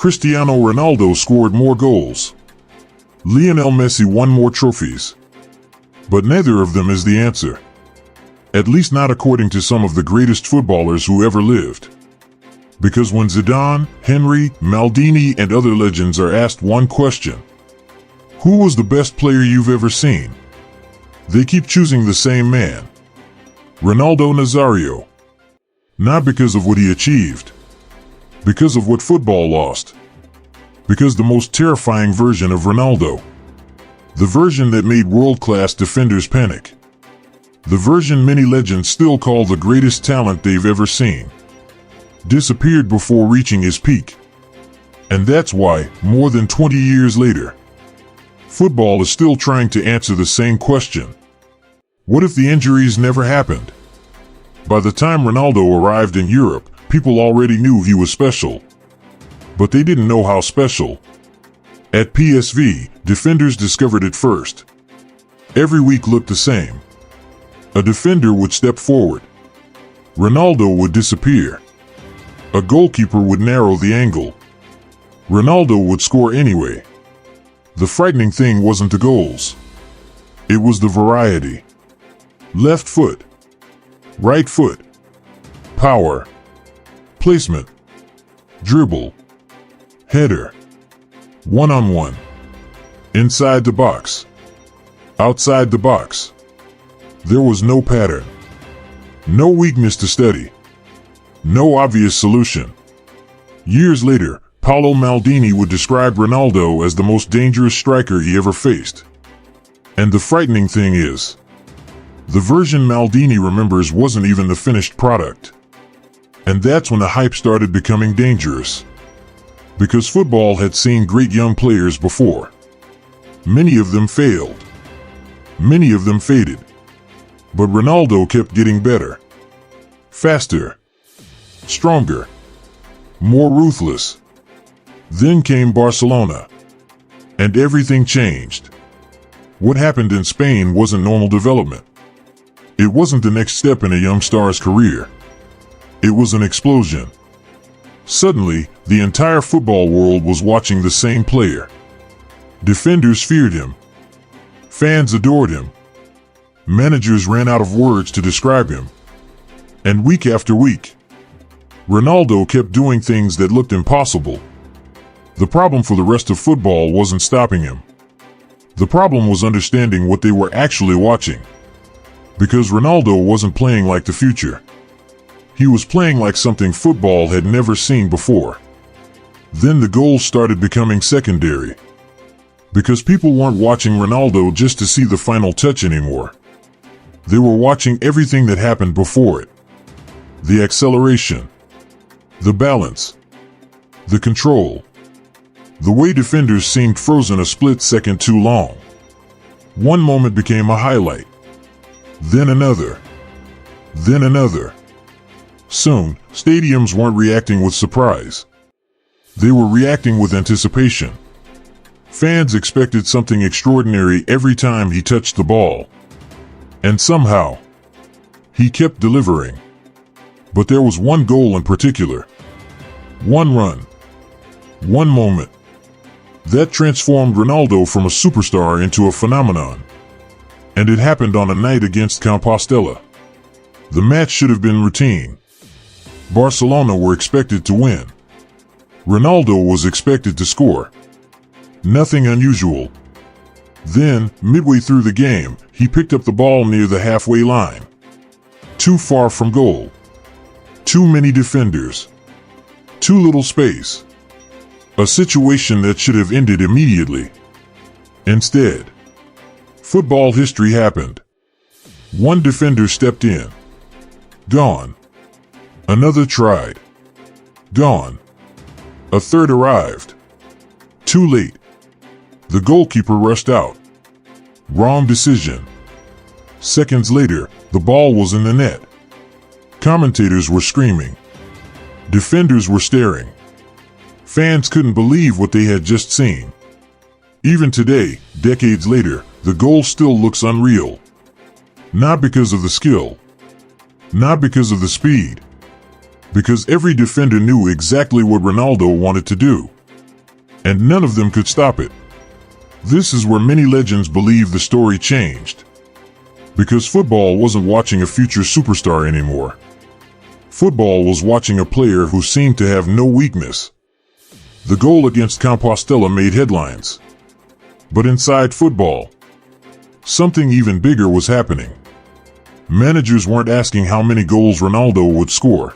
Cristiano Ronaldo scored more goals. Lionel Messi won more trophies. But neither of them is the answer. At least not according to some of the greatest footballers who ever lived. Because when Zidane, Henry, Maldini, and other legends are asked one question, who was the best player you've ever seen? They keep choosing the same man, Ronaldo Nazário. Not because of what he achieved, because of what football lost. Because the most terrifying version of Ronaldo, the version that made world-class defenders panic, the version many legends still call the greatest talent they've ever seen, disappeared before reaching his peak. And that's why, more than 20 years later, football is still trying to answer the same question. What if the injuries never happened? By the time Ronaldo arrived in Europe, people already knew he was special. But they didn't know how special. At PSV, defenders discovered it first. Every week looked the same. A defender would step forward. Ronaldo would disappear. A goalkeeper would narrow the angle. Ronaldo would score anyway. The frightening thing wasn't the goals. It was the variety. Left foot. Right foot. Power. Placement. Dribble. Header. One-on-one. Inside the box. Outside the box. There was no pattern. No weakness to study. No obvious solution. Years later, Paolo Maldini would describe Ronaldo as the most dangerous striker he ever faced. And the frightening thing is, the version Maldini remembers wasn't even the finished product. And that's when the hype started becoming dangerous. Because football had seen great young players before. Many of them failed. Many of them faded. But Ronaldo kept getting better. Faster. Stronger. More ruthless. Then came Barcelona. And everything changed. What happened in Spain wasn't normal development. It wasn't the next step in a young star's career. It was an explosion. Suddenly, the entire football world was watching the same player. Defenders feared him. Fans adored him. Managers ran out of words to describe him. And week after week, Ronaldo kept doing things that looked impossible. The problem for the rest of football wasn't stopping him. The problem was understanding what they were actually watching. Because Ronaldo wasn't playing like the future. He was playing like something football had never seen before. Then the goals started becoming secondary. Because people weren't watching Ronaldo just to see the final touch anymore. They were watching everything that happened before it. The acceleration. The balance. The control. The way defenders seemed frozen a split second too long. One moment became a highlight. Then another. Then another. Soon, stadiums weren't reacting with surprise. They were reacting with anticipation. Fans expected something extraordinary every time he touched the ball. And somehow, he kept delivering. But there was one goal in particular. One run. One moment. That transformed Ronaldo from a superstar into a phenomenon. And it happened on a night against Compostela. The match should have been routine. Barcelona were expected to win. Ronaldo was expected to score. Nothing unusual. Then, midway through the game, he picked up the ball near the halfway line. Too far from goal. Too many defenders. Too little space. A situation that should have ended immediately. Instead, football history happened. One defender stepped in. Gone. Another tried. Gone. A third arrived. Too late. The goalkeeper rushed out. Wrong decision. Seconds later, the ball was in the net. Commentators were screaming. Defenders were staring. Fans couldn't believe what they had just seen. Even today, decades later, the goal still looks unreal. Not because of the skill. Not because of the speed. Because every defender knew exactly what Ronaldo wanted to do. and none of them could stop it. This is where many legends believe the story changed. Because football wasn't watching a future superstar anymore. Football was watching a player who seemed to have no weakness. The goal against Compostela made headlines. But inside football, something even bigger was happening. Managers weren't asking how many goals Ronaldo would score.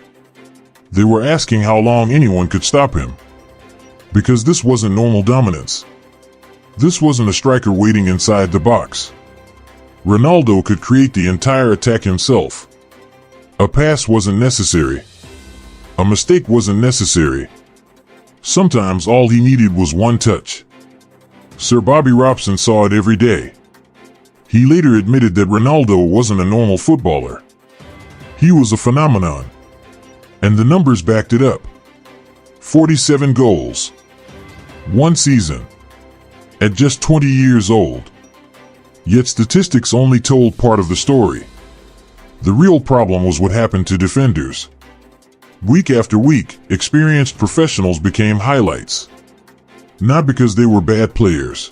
They were asking how long anyone could stop him. Because this wasn't normal dominance. This wasn't a striker waiting inside the box. Ronaldo could create the entire attack himself. A pass wasn't necessary. A mistake wasn't necessary. Sometimes all he needed was one touch. Sir Bobby Robson saw it every day. He later admitted that Ronaldo wasn't a normal footballer. He was a phenomenon. And the numbers backed it up. 47 goals. One season. At just 20 years old. Yet statistics only told part of the story. The real problem was what happened to defenders. Week after week, experienced professionals became highlights. Not because they were bad players.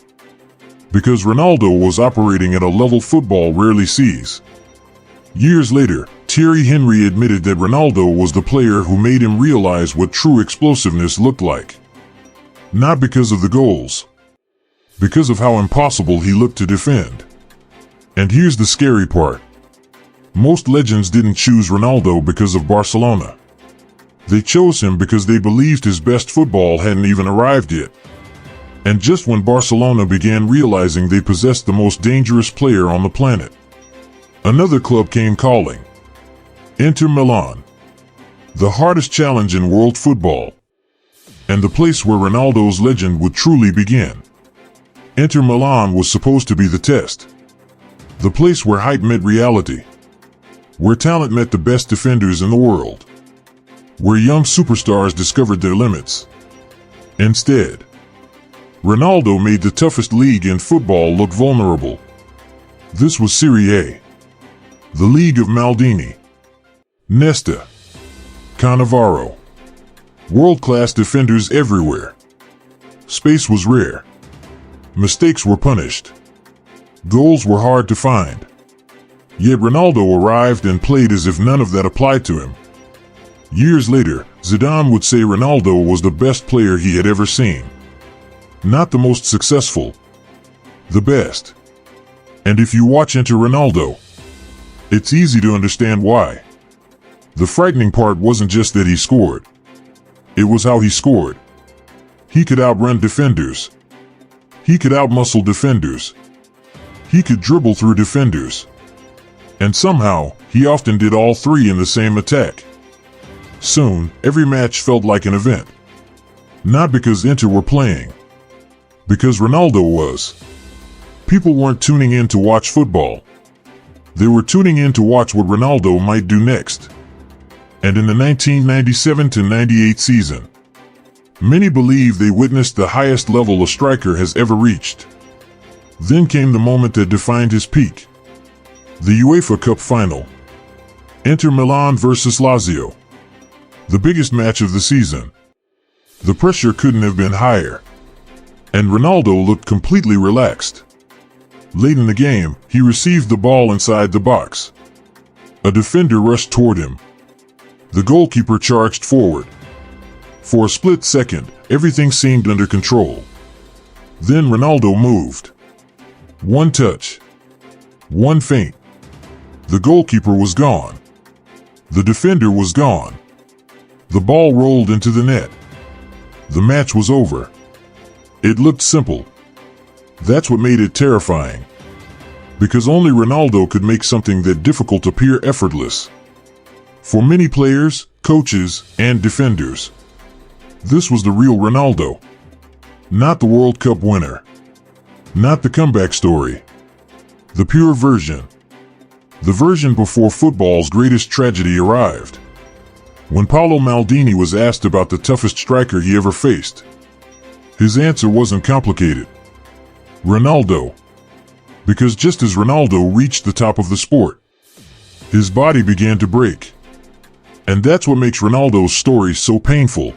Because Ronaldo was operating at a level football rarely sees. Years later, Thierry Henry admitted that Ronaldo was the player who made him realize what true explosiveness looked like. Not because of the goals. Because of how impossible he looked to defend. And here's the scary part. Most legends didn't choose Ronaldo because of Barcelona. They chose him because they believed his best football hadn't even arrived yet. And just when Barcelona began realizing they possessed the most dangerous player on the planet, another club came calling. Inter Milan. The hardest challenge in world football. And the place where Ronaldo's legend would truly begin. Inter Milan was supposed to be the test. The place where hype met reality. Where talent met the best defenders in the world. Where young superstars discovered their limits. Instead, Ronaldo made the toughest league in football look vulnerable. This was Serie A. The league of Maldini, Nesta, Cannavaro. World-class defenders everywhere. Space was rare. Mistakes were punished. Goals were hard to find. Yet Ronaldo arrived and played as if none of that applied to him. Years later, Zidane would say Ronaldo was the best player he had ever seen. Not the most successful. The best. And if you watch Inter Ronaldo, it's easy to understand why. The frightening part wasn't just that he scored. It was how he scored. He could outrun defenders. He could outmuscle defenders. He could dribble through defenders. And somehow, he often did all three in the same attack. Soon, every match felt like an event. Not because Inter were playing. Because Ronaldo was. People weren't tuning in to watch football. They were tuning in to watch what Ronaldo might do next. And in the 1997-98 season, many believe they witnessed the highest level a striker has ever reached. Then came the moment that defined his peak. The UEFA Cup final. Inter Milan versus Lazio. The biggest match of the season. The pressure couldn't have been higher. And Ronaldo looked completely relaxed. Late in the game, he received the ball inside the box. A defender rushed toward him. The goalkeeper charged forward. For a split second, everything seemed under control. Then Ronaldo moved. One touch. One feint. The goalkeeper was gone. The defender was gone. The ball rolled into the net. The match was over. It looked simple. That's what made it terrifying. Because only Ronaldo could make something that difficult appear effortless. For many players, coaches, and defenders, this was the real Ronaldo. Not the World Cup winner. Not the comeback story. The pure version. The version before football's greatest tragedy arrived. When Paolo Maldini was asked about the toughest striker he ever faced, his answer wasn't complicated. Ronaldo. Because just as Ronaldo reached the top of the sport, his body began to break. And that's what makes Ronaldo's story so painful.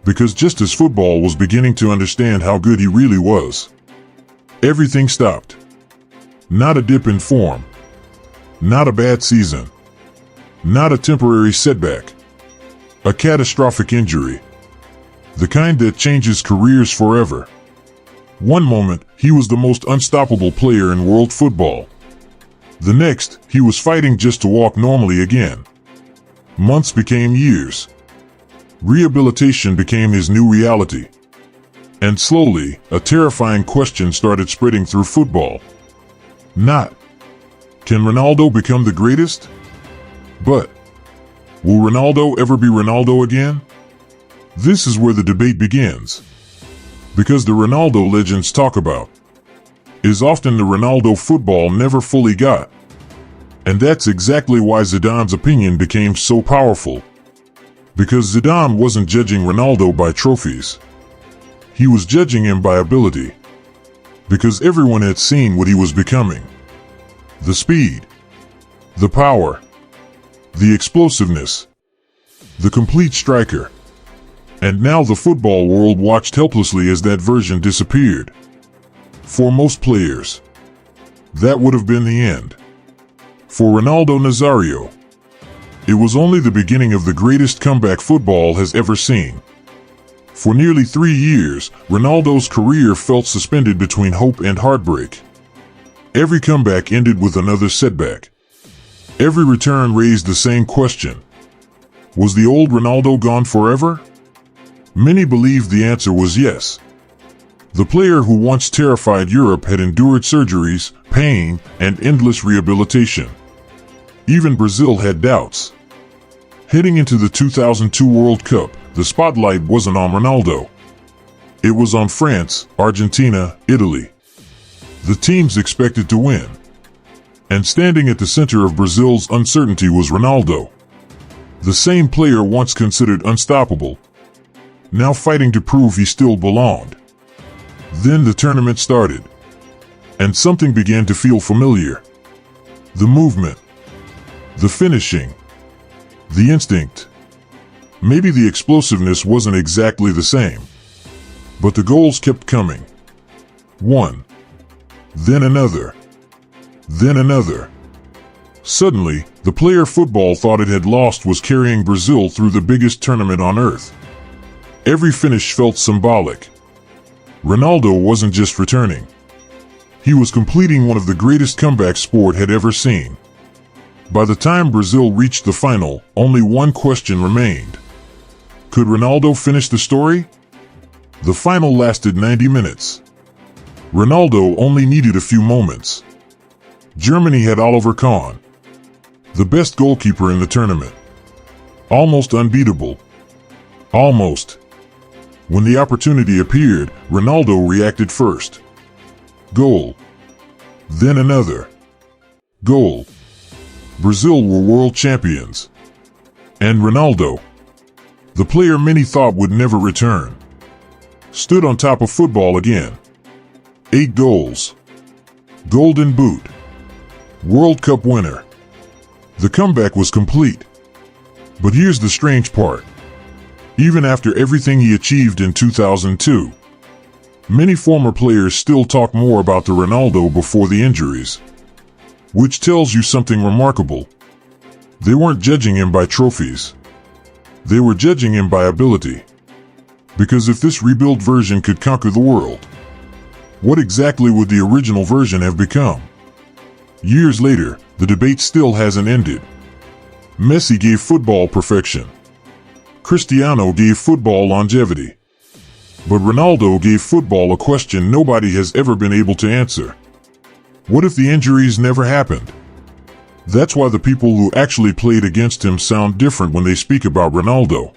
Because just as football was beginning to understand how good he really was, everything stopped. Not a dip in form. Not a bad season. Not a temporary setback. A catastrophic injury. The kind that changes careers forever. One moment, he was the most unstoppable player in world football. The next, he was fighting just to walk normally again. Months became years. Rehabilitation became his new reality. And slowly, a terrifying question started spreading through football. Not, can Ronaldo become the greatest? But, will Ronaldo ever be Ronaldo again? This is where the debate begins. Because the Ronaldo legends talk about is often the Ronaldo football never fully got. And that's exactly why Zidane's opinion became so powerful. Because Zidane wasn't judging Ronaldo by trophies. He was judging him by ability. Because everyone had seen what he was becoming. The speed. The power. The explosiveness. The complete striker. And now the football world watched helplessly as that version disappeared. For most players, that would have been the end. For Ronaldo Nazário, it was only the beginning of the greatest comeback football has ever seen. For nearly 3 years, Ronaldo's career felt suspended between hope and heartbreak. Every comeback ended with another setback. Every return raised the same question. Was the old Ronaldo gone forever? Many believed the answer was yes. The player who once terrified Europe had endured surgeries, pain, and endless rehabilitation. Even Brazil had doubts. Heading into the 2002 World Cup, the spotlight wasn't on Ronaldo. It was on France, Argentina, Italy. The teams expected to win. And standing at the center of Brazil's uncertainty was Ronaldo. The same player once considered unstoppable, now fighting to prove he still belonged. Then the tournament started. And something began to feel familiar. The movement. The finishing. The instinct. Maybe the explosiveness wasn't exactly the same. But the goals kept coming. One. Then another. Then another. Suddenly, the player football thought it had lost was carrying Brazil through the biggest tournament on earth. Every finish felt symbolic. Ronaldo wasn't just returning. He was completing one of the greatest comebacks sport had ever seen. By the time Brazil reached the final, only one question remained. Could Ronaldo finish the story? The final lasted 90 minutes. Ronaldo only needed a few moments. Germany had Oliver Kahn, the best goalkeeper in the tournament. Almost unbeatable. Almost. When the opportunity appeared, Ronaldo reacted first. Goal. Then another. Goal. Brazil were world champions. And Ronaldo, the player many thought would never return, stood on top of football again. 8 goals. Golden Boot. World Cup winner. The comeback was complete. But here's the strange part. Even after everything he achieved in 2002, many former players still talk more about the Ronaldo before the injuries. Which tells you something remarkable. They weren't judging him by trophies. They were judging him by ability. Because if this rebuilt version could conquer the world, what exactly would the original version have become? Years later, the debate still hasn't ended. Messi gave football perfection. Cristiano gave football longevity. But Ronaldo gave football a question nobody has ever been able to answer. What if the injuries never happened? That's why the people who actually played against him sound different when they speak about Ronaldo.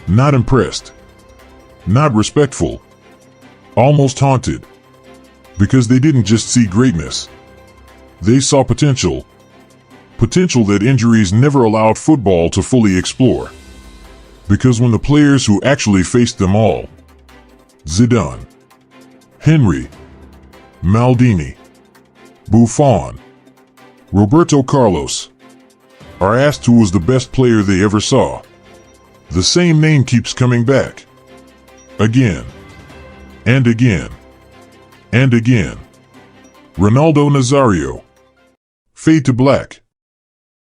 Not impressed. Not respectful. Almost haunted. Because they didn't just see greatness. They saw potential. Potential that injuries never allowed football to fully explore. Because when the players who actually faced them all, Zidane, Henry, Maldini, Buffon, Roberto Carlos, are asked who was the best player they ever saw, the same name keeps coming back. Again. And again. And again. Ronaldo Nazário. Fade to black.